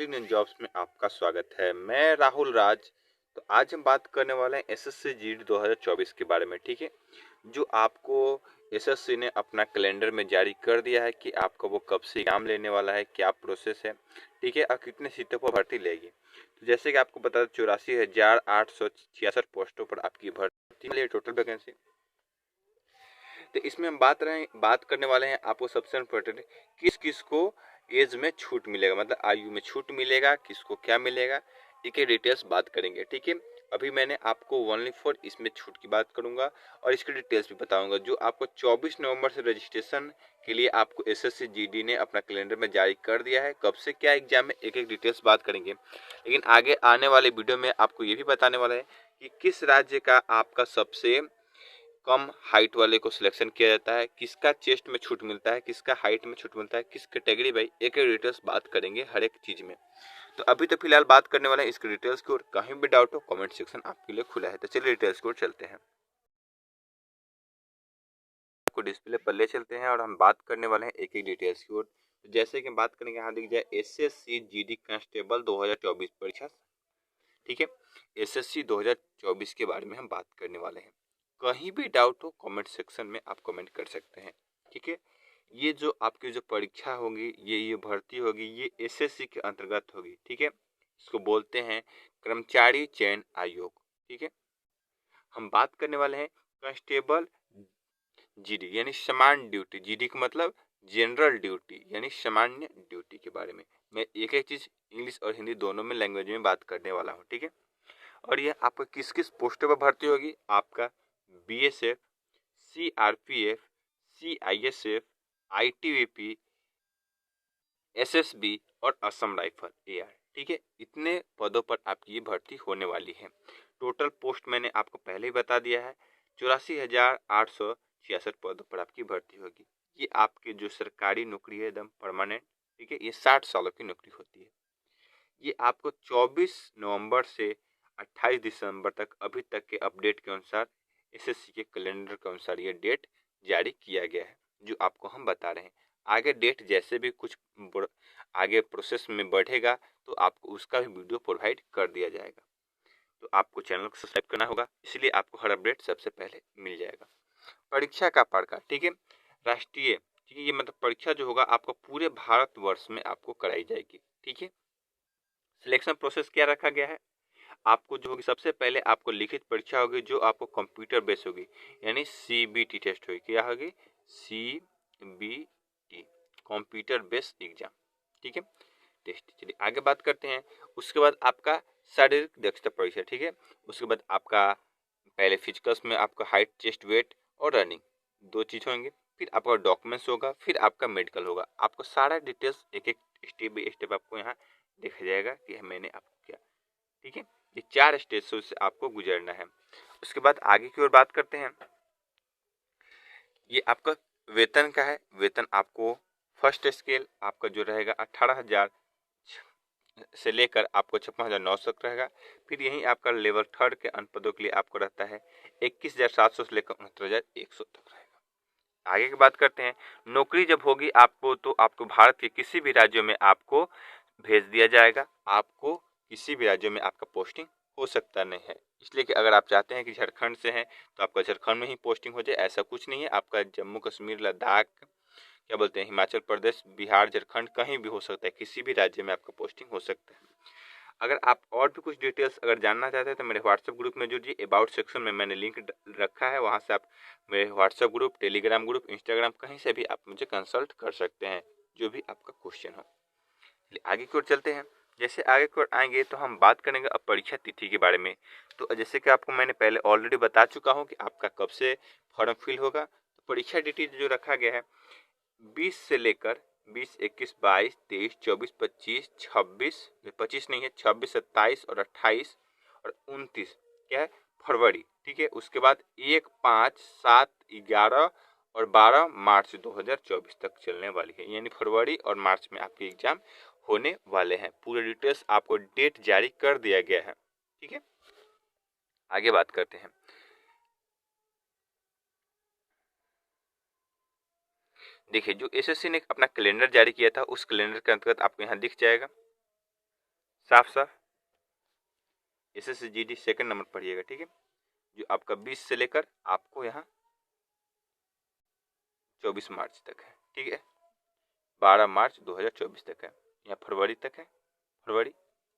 Indian jobs में आपका स्वागत है। मैं राहुल राज। तो आज हम बात करने वाले हैं एसएससी जीडी 2024 के बारे में। ठीक है, जो आपको एसएससी ने अपना कैलेंडर में जारी कर दिया है कि आपका वो कब से एग्जाम लेने वाला है, क्या प्रोसेस है, ठीक है, और कितने सीटों पर भर्ती लेगी। तो जैसे कि आपको पता है 84,866 पोस्टों पर आपकी भर्ती मिली है, टोटल वैकेंसी। तो इसमें हम बात करने वाले हैं आपको सबसे इम्पोर्टेंट किस किस को एज में छूट मिलेगा, मतलब आयु में छूट मिलेगा, किसको क्या मिलेगा, एक डिटेल्स बात करेंगे। ठीक है, अभी मैंने आपको ओनली फॉर इसमें छूट की बात करूंगा और इसकी डिटेल्स भी बताऊंगा। जो आपको 24 नवंबर से रजिस्ट्रेशन के लिए आपको एसएससी जीडी ने अपना कैलेंडर में जारी कर दिया है। कब से क्या एग्जाम है, एक एक डिटेल्स बात करेंगे। लेकिन आगे आने वाले वीडियो में आपको ये भी बताने वाला है कि किस राज्य का आपका सबसे कम हाइट वाले को सिलेक्शन किया जाता है, किसका चेस्ट में छूट मिलता है, किसका हाइट में छूट मिलता है, किस कैटेगरी भाई, एक एक डिटेल्स बात करेंगे हर एक चीज में। तो अभी तो फिलहाल बात करने वाले हैं इसके डिटेल्स की ओर। कहीं भी डाउट हो कमेंट सेक्शन आपके लिए खुला है। तो चलिए डिटेल्स की ओर चलते हैं, आपको डिस्प्ले पर ले चलते हैं और हम बात करने वाले हैं एक एक डिटेल्स की ओर। जैसे कि हम बात करेंगे, यहाँ दिख जाए एसएससी जीडी कांस्टेबल 2024 परीक्षा। ठीक है, एसएससी 2024 के बारे में हम बात करने वाले हैं। कहीं भी डाउट हो कमेंट सेक्शन में आप कमेंट कर सकते हैं। ठीक है, ये जो आपकी जो परीक्षा होगी, ये भर्ती होगी, ये एसएससी के अंतर्गत होगी। ठीक है, इसको बोलते हैं कर्मचारी चयन आयोग। ठीक है, हम बात करने वाले हैं कांस्टेबल जीडी यानी समान ड्यूटी। जीडी का मतलब जनरल ड्यूटी यानी सामान्य ड्यूटी के बारे में मैं एक एक चीज इंग्लिश और हिंदी दोनों में लैंग्वेज में बात करने वाला हूँ। ठीक है, और ये आपका किस किस पोस्टों पर भर्ती होगी, आपका BSF, CRPF, CISF, ITBP, SSB और असम राइफल एआर। ठीक है, इतने पदों पर आपकी भर्ती होने वाली है। टोटल पोस्ट मैंने आपको पहले ही बता दिया है, 84,866 पदों पर आपकी भर्ती होगी। ये आपकी जो सरकारी नौकरी है एकदम परमानेंट। ठीक है, ये 60 सालों की नौकरी होती है। ये आपको 24 नवंबर से 28 दिसंबर तक अभी तक के अपडेट के अनुसार एसएससी के कैलेंडर के अनुसार ये डेट जारी किया गया है, जो आपको हम बता रहे हैं। आगे डेट जैसे भी कुछ आगे प्रोसेस में बढ़ेगा तो आपको उसका भी वीडियो प्रोवाइड कर दिया जाएगा। तो आपको चैनल को सब्सक्राइब करना होगा, इसलिए आपको हर अपडेट सबसे पहले मिल जाएगा। परीक्षा का प्रकार, ठीक है, राष्ट्रीय, ठीक है, ये मतलब परीक्षा जो होगा आपको पूरे भारतवर्ष में आपको कराई जाएगी। ठीक है, सिलेक्शन प्रोसेस क्या रखा गया है, आपको जो होगी सबसे पहले आपको लिखित परीक्षा होगी जो आपको कंप्यूटर बेस होगी, यानी सीबीटी टेस्ट होगी। क्या होगी, सीबीटी, कंप्यूटर बेस्ड एग्जाम। ठीक है, टेस्ट। चलिए आगे बात करते हैं। उसके बाद आपका शारीरिक दक्षता परीक्षा। ठीक है, उसके बाद आपका पहले फिजिकल्स में आपका हाइट, चेस्ट, वेट और रनिंग, दो चीज होंगे। फिर आपका डॉक्यूमेंट्स होगा, फिर आपका मेडिकल होगा। आपको सारा डिटेल्स एक एक स्टेप बाई स्टेप आपको यहाँ देखा जाएगा कि मैंने आपको क्या। ठीक है, ये 4 स्टेजों से आपको गुजरना है। उसके बाद आगे की ओर बात करते हैं। ये आपका वेतन का है। वेतन आपको फर्स्ट स्केल आपका जो रहेगा 18,000 से लेकर आपको 56,900 तक रहेगा। फिर यही आपका लेवल थर्ड के अन्य पदों के लिए आपको रहता है 21,700 से लेकर 69,100 तक रहेगा। आगे की बात करते हैं। नौकरी जब होगी आपको तो आपको भारत के किसी भी राज्यों में आपको भेज दिया जाएगा। आपको किसी भी राज्यों में आपका पोस्टिंग हो सकता नहीं है, इसलिए कि अगर आप चाहते हैं कि झारखंड से हैं तो आपका झारखंड में ही पोस्टिंग हो जाए, ऐसा कुछ नहीं है। आपका जम्मू कश्मीर, लद्दाख, क्या बोलते हैं, हिमाचल प्रदेश, बिहार, झारखंड, कहीं भी हो सकता है, किसी भी राज्य में आपका पोस्टिंग हो सकता है। अगर आप और भी कुछ डिटेल्स अगर जानना चाहते हैं तो मेरे व्हाट्सएप ग्रुप में जुड़िए। अबाउट सेक्शन में मैंने लिंक रखा है, वहाँ से आप मेरे WhatsApp group, Telegram group, Instagram, कहीं से भी आप मुझे कंसल्ट कर सकते हैं जो भी आपका क्वेश्चन हो। आगे की ओर चलते हैं। जैसे आगे की ओर आएंगे तो हम बात करेंगे अब परीक्षा तिथि के बारे में। तो जैसे कि आपको मैंने पहले ऑलरेडी बता चुका हूँ कि आपका कब से फॉर्म फिल होगा। तो परीक्षा तिथि जो रखा गया है 20 से लेकर 20, 21, 22, 23, 24, 25, 26, 25 नहीं है, 26, 27 और 28 और 29 क्या है, फरवरी। ठीक है, उसके बाद 1, 5, 7, 11 और 12 मार्च 2024 तक चलने वाली है, यानी फरवरी और मार्च में आपके एग्जाम होने वाले हैं। पूरे डिटेल्स आपको डेट जारी कर दिया गया है। ठीक है, आगे बात करते हैं। देखिए, जो एसएससी ने अपना कैलेंडर जारी किया था उस कैलेंडर के अंतर्गत आपको यहाँ दिख जाएगा। साफ साफ SSC GD सेकंड नंबर पढ़िएगा, ठीक है, जो आपका 20 से लेकर आपको यहाँ 24 मार्च तक है, ठीक है, 12 मार्च 2024 तक है, यहाँ फरवरी तक है, फरवरी,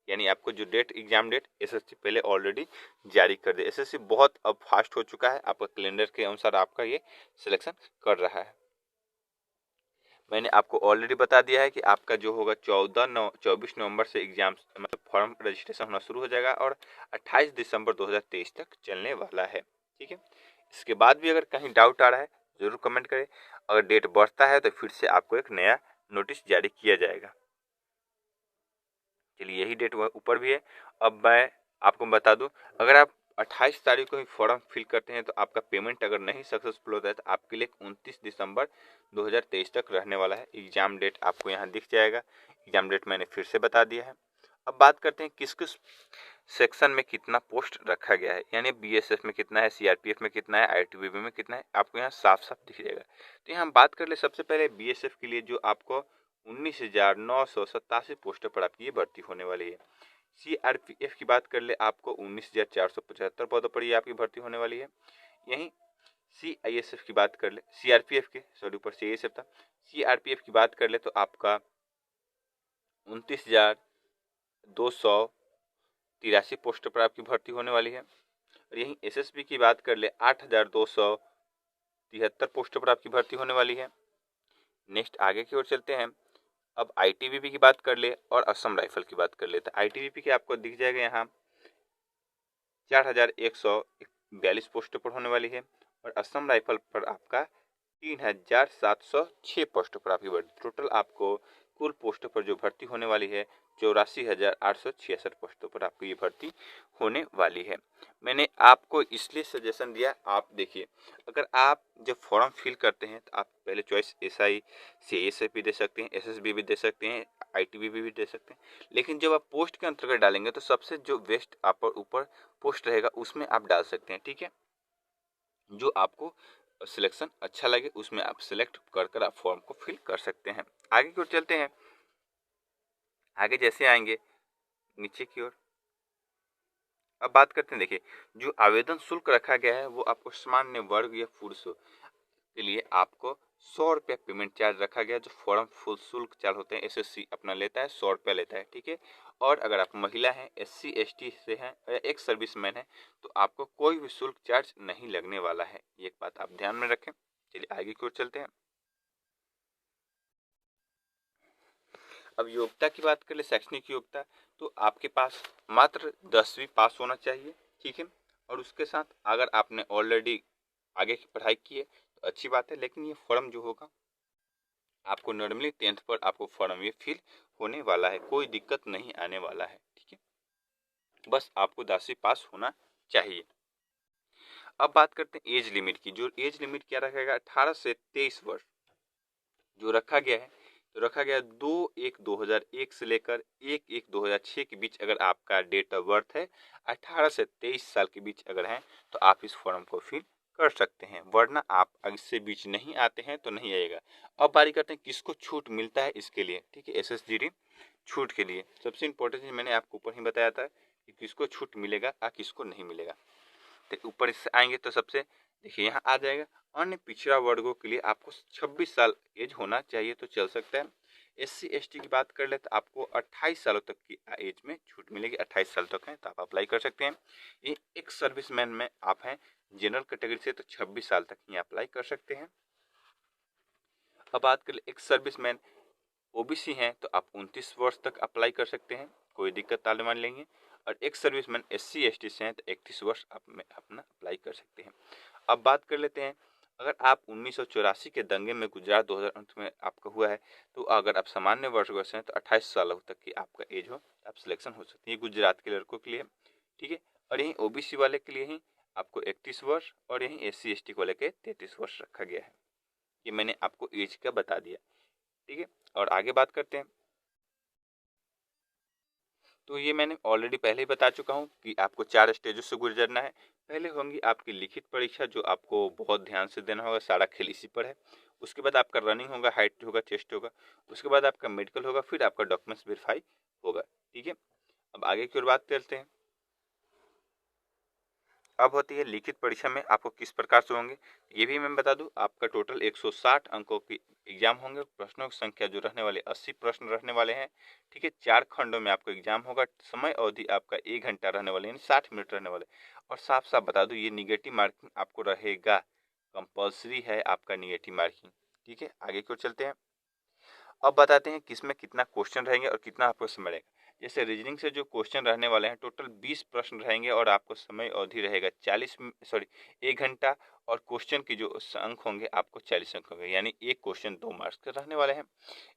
यानी आपको जो डेट एग्जाम डेट SSC पहले ऑलरेडी जारी कर दे। SSC बहुत अब फास्ट हो चुका है, आपका कैलेंडर के अनुसार आपका ये सिलेक्शन कर रहा है। मैंने आपको ऑलरेडी बता दिया है कि आपका जो होगा 24 नवंबर से एग्जाम मतलब फॉर्म रजिस्ट्रेशन होना शुरू हो जाएगा और 28 दिसंबर 2023 तक चलने वाला है, ठीक है। इसके बाद भी अगर कहीं डाउट आ रहा है ज़रूर कमेंट करें, अगर डेट बढ़ता है तो फिर से आपको एक नया नोटिस जारी किया जाएगा। चलिए यही डेट ऊपर भी है। अब मैं आपको बता दूं, अगर आप 28 तारीख को ही फॉर्म फिल करते हैं तो आपका पेमेंट अगर नहीं सक्सेसफुल होता है तो आपके लिए 29 दिसंबर 2023 तक रहने वाला है। एग्जाम डेट आपको यहाँ दिख जाएगा, एग्जाम डेट मैंने फिर से बता दिया है। अब बात करते हैं किस किस सेक्शन में कितना पोस्ट रखा गया है, यानी BSF में कितना है, CRPF में कितना है, ITBP में कितना है, आपको यहाँ साफ साफ दिख जाएगा। तो यहाँ बात कर ले सबसे पहले BSF के लिए, जो आपको 19,987 पोस्टों पर आपकी ये भर्ती होने वाली है। CRPF की बात कर ले, आपको 19,475 पदों पर ये आपकी भर्ती होने वाली है। यहीं CISF की बात कर ले, CRPF की सॉरी ऊपर CISF था, CRPF की बात कर ले तो आपका 29,283 पोस्टों पर आपकी भर्ती होने वाली है। और यहीं SSB की बात कर ले 8,273 पोस्टों पर आपकी भर्ती होने वाली है। नेक्स्ट आगे की ओर चलते हैं। अब ITBP की बात कर ले और असम राइफल की बात कर ले तो ITBP की आपको दिख जाएगा यहाँ 4,142 पोस्टों पर होने वाली है और असम राइफल पर आपका 3,706 पोस्टों पर आपकी भर्ती, टोटल आपको कुल पोस्टों पर जो भर्ती होने वाली है 84,866 पोस्टों पर आपको ये भर्ती होने वाली है। मैंने आपको इसलिए सजेशन दिया, आप देखिए अगर आप जब फॉर्म फिल करते हैं तो आप पहले चॉइस SI CISF भी दे सकते हैं, SSB भी दे सकते हैं, ITBP भी दे सकते हैं, लेकिन जब आप पोस्ट के अंतर्गत डालेंगे तो सबसे जो बेस्ट आप ऊपर पोस्ट रहेगा उसमें आप डाल सकते हैं, ठीक है। जो आपको सिलेक्शन अच्छा लगे उसमें आप सिलेक्ट कर आप फॉर्म को फिल कर सकते हैं। आगे की ओर चलते हैं। आगे जैसे आएंगे नीचे की ओर, अब बात करते हैं, देखिए जो आवेदन शुल्क रखा गया है वो आपको सामान्य वर्ग या पुरुषों के लिए आपको 100 रुपया पेमेंट चार्ज रखा गया, जो फॉर्म फुल शुल्क चार्ज होते हैं SSC अपना लेता है 100 रुपया लेता है, ठीक है। और अगर आप महिला हैं, SC ST से हैं या एक सर्विसमैन है तो आपको कोई भी शुल्क चार्ज नहीं लगने वाला है, ये एक बात आप ध्यान में रखें। चलिए आगे की ओर चलते हैं। अब योग्यता की बात कर ले, शैक्षणिक योग्यता, तो आपके पास मात्र 10वीं पास होना चाहिए, ठीक है। और उसके साथ अगर आपने ऑलरेडी आगे की पढ़ाई की है तो अच्छी बात है, लेकिन ये फॉर्म जो होगा आपको नॉर्मली 10th पर आपको फॉर्म ये फिल होने वाला है, कोई दिक्कत नहीं आने वाला है, ठीक है। बस आपको 10वीं पास होना चाहिए। अब बात करते हैं एज लिमिट की, जो एज लिमिट क्या रखेगा 18 से 23 वर्ष जो रखा गया है, तो रखा गया 2/1/2001 से लेकर 1/1/2006 के बीच अगर आपका डेट ऑफ बर्थ है, 18 से 23 साल के बीच अगर है तो आप इस फॉर्म को फिल कर सकते हैं, वरना आप इससे बीच नहीं आते हैं तो नहीं आएगा। अब बारी करते हैं किसको छूट मिलता है इसके लिए, ठीक है। SSGD छूट के लिए सबसे इम्पोर्टेंट चीज मैंने आपको ऊपर ही बताया था कि किसको छूट मिलेगा और किसको नहीं मिलेगा। तो ऊपर इससे आएंगे तो सबसे देखिए यहाँ आ जाएगा, अन्य पिछड़ा वर्गों के लिए आपको 26 साल एज होना चाहिए तो चल सकता है। SC ST की बात कर ले तो आपको 28 सालों तक की एज में छूट मिलेगी, 28 साल तक है तो आप अप्लाई कर सकते हैं। ये एक सर्विसमैन में आप हैं जनरल कैटेगरी से तो 26 साल तक ही अप्लाई कर सकते हैं। अब बात कर ले एक सर्विसमैन OBC हैं तो आप 29 वर्ष तक अप्लाई कर सकते हैं, कोई दिक्कत नहीं मान लेंगे। और एक सर्विसमैन SC ST से हैं तो 31 वर्ष आप में अपना अप्लाई कर सकते हैं। अब बात कर लेते हैं, अगर आप 1984 के दंगे में गुजरात 2008 में आपका हुआ है तो अगर आप सामान्य वर्ष से हैं तो 28 साल तक की आपका एज हो आप सिलेक्शन हो सकती है। गुजरात के लड़कों के लिए, ठीक है। और यहीं OBC वाले के लिए ही आपको 31 वर्ष और यहीं SC ST को लेकर 33 वर्ष रखा गया है। ये मैंने आपको एज का बता दिया, ठीक है। और आगे बात करते हैं, तो ये मैंने ऑलरेडी पहले ही बता चुका हूँ कि आपको 4 स्टेजों से गुजरना है। पहले होंगी आपकी लिखित परीक्षा जो आपको बहुत ध्यान से देना होगा, सारा खेल इसी पर है। उसके बाद आपका रनिंग होगा, हाइट होगा, चेस्ट होगा, उसके बाद आपका मेडिकल होगा, फिर आपका डॉक्यूमेंट्स वेरीफाई होगा, ठीक है। आगे की ओर बात करते हैं। अब होती है लिखित परीक्षा में आपको किस प्रकार से होंगे, ये भी मैं बता दूं। आपका टोटल 160 अंकों की एग्जाम होंगे। प्रश्नों की संख्या जो रहने वाले 80 प्रश्न रहने वाले हैं, ठीक है। 4 खंडों में आपको एग्जाम होगा। समय अवधि आपका 1 घंटा रहने वाले, यानी 60 मिनट रहने वाले। और साफ साफ बता दूं, ये निगेटिव मार्किंग आपको रहेगा, कंपल्सरी है आपका निगेटिव मार्किंग, ठीक है। आगे की ओर चलते हैं। अब बताते हैं किसमें कितना क्वेश्चन रहेंगे और कितना आपको समय रहेगा। जैसे रीजनिंग से जो क्वेश्चन रहने वाले हैं, टोटल 20 प्रश्न रहेंगे और आपको समय अवधि रहेगा 1 घंटा। और क्वेश्चन की जो अंक होंगे आपको 40 अंक होंगे, यानी एक क्वेश्चन 2 मार्क्स के रहने वाले हैं।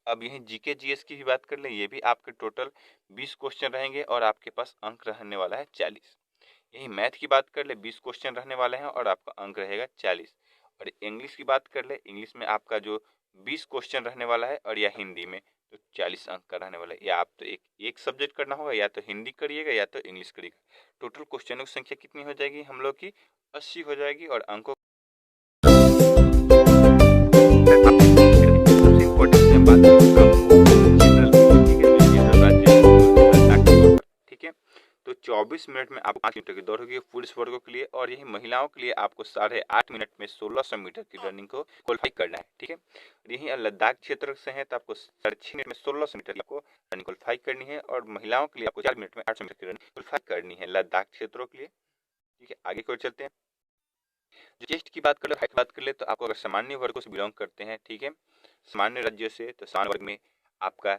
अब यही जीके जीएस की भी बात कर लें, ये भी आपके टोटल 20 क्वेश्चन रहेंगे और आपके पास अंक रहने वाला है 40। यही मैथ की बात कर ले, 20 क्वेश्चन रहने वाले हैं और आपका अंक रहेगा 40। और इंग्लिश की बात कर ले, इंग्लिश में आपका जो 20 क्वेश्चन रहने वाला है, और या हिंदी में तो 40 अंक का रहने वाला है। या आप तो एक सब्जेक्ट करना होगा, या तो हिंदी करिएगा या तो इंग्लिश करिएगा। टोटल क्वेश्चनों की संख्या कितनी हो जाएगी हम लोग की, 80 हो जाएगी। और अंकों सबसे इम्पोर्टेंट मैं बात करूँ, ठीक है। तो 24 मिनट में आपको 5 मीटर की दौड़ होगी पुरुष वर्गों के लिए, और यही महिलाओं के लिए आपको 8.5 मिनट में 1600 मीटर की रनिंग को क्वालिफाई करना है, ठीक है। यही लद्दाख क्षेत्र से है तो आपको 6.5 मिनट में 1600 मीटर की आपको रनिंग क्वालिफाई करनी है, और महिलाओं के लिए आपको 4 मिनट में 800 मीटर की रनिंग क्वालिफाई करनी है लद्दाख क्षेत्रों के लिए, ठीक है। आगे की ओर चलते हैं। जो चेस्ट की बात कर ले, हाइट बात कर ले, तो आपको अगर सामान्य वर्गों से बिलोंग करते हैं, ठीक है, सामान्य राज्यों से, तो सामान्य वर्ग में आपका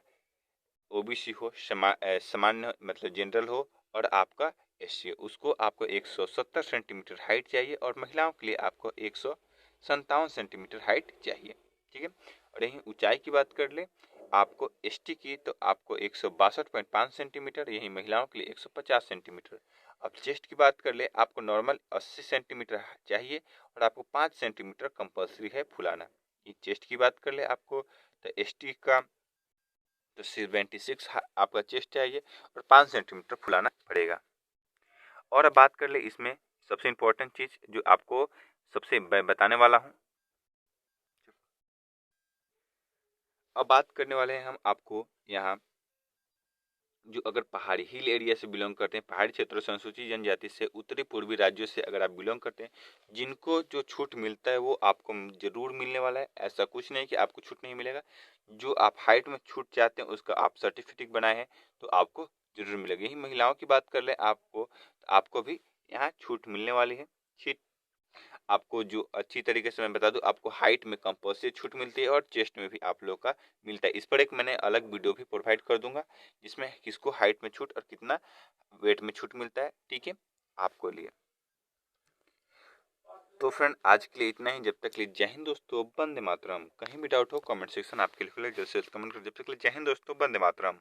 ओबीसी हो, सामान्य मतलब जनरल हो, और आपका एससी, उसको आपको 170 सेंटीमीटर हाइट चाहिए, और महिलाओं के लिए आपको 157 सेंटीमीटर हाइट चाहिए, ठीक है। और यही ऊंचाई की बात कर ले आपको एसटी की, तो आपको 162.5 सेंटीमीटर, यही महिलाओं के लिए 150 सेंटीमीटर। अब चेस्ट की बात कर ले, आपको नॉर्मल 80 सेंटीमीटर चाहिए, और आपको 5 सेंटीमीटर कंपल्सरी है फुलाना। ये चेस्ट की बात कर ले आपको, तो एसटी का तो 76 आपका चेस्ट चाहिए, और 5 सेंटीमीटर फुलाना पड़ेगा। और अब बात कर ले इसमें सबसे इम्पोर्टेंट चीज जो आपको सबसे बताने वाला हूँ। अब बात करने वाले हैं हम आपको यहाँ, जो अगर पहाड़ी हिल एरिया से बिलोंग करते हैं, पहाड़ी क्षेत्रों से, अनुसूचित जनजाति से, उत्तरी पूर्वी राज्यों से अगर आप बिलोंग करते हैं, जिनको जो छूट मिलता है वो आपको जरूर मिलने वाला है। ऐसा कुछ नहीं कि आपको छूट नहीं मिलेगा। जो आप हाइट में छूट चाहते हैं उसका आप सर्टिफिकेट बनाए हैं तो आपको जरूर मिलेगा। यही महिलाओं की बात कर ले आपको भी यहाँ छूट मिलने वाली है। छूट आपको जो अच्छी तरीके से मैं बता दूं, आपको हाइट में कंपल्सरी छूट मिलती है, और चेस्ट में भी आप लोग का मिलता है। इस पर एक मैंने अलग वीडियो भी प्रोवाइड कर दूंगा, जिसमें किसको हाइट में छूट और कितना वेट में छूट मिलता है, ठीक है, आपको लिए। तो फ्रेंड आज के लिए इतना ही। जब तक के लिए जय हिंद दोस्तों, वंदे मातरम। कहीं भी डाउट हो कमेंट सेक्शन आपके लिए खुला, जल्द से जल्द कमेंट करो। जब तक के लिए जय हिंद दोस्तों, वंदे मातरम।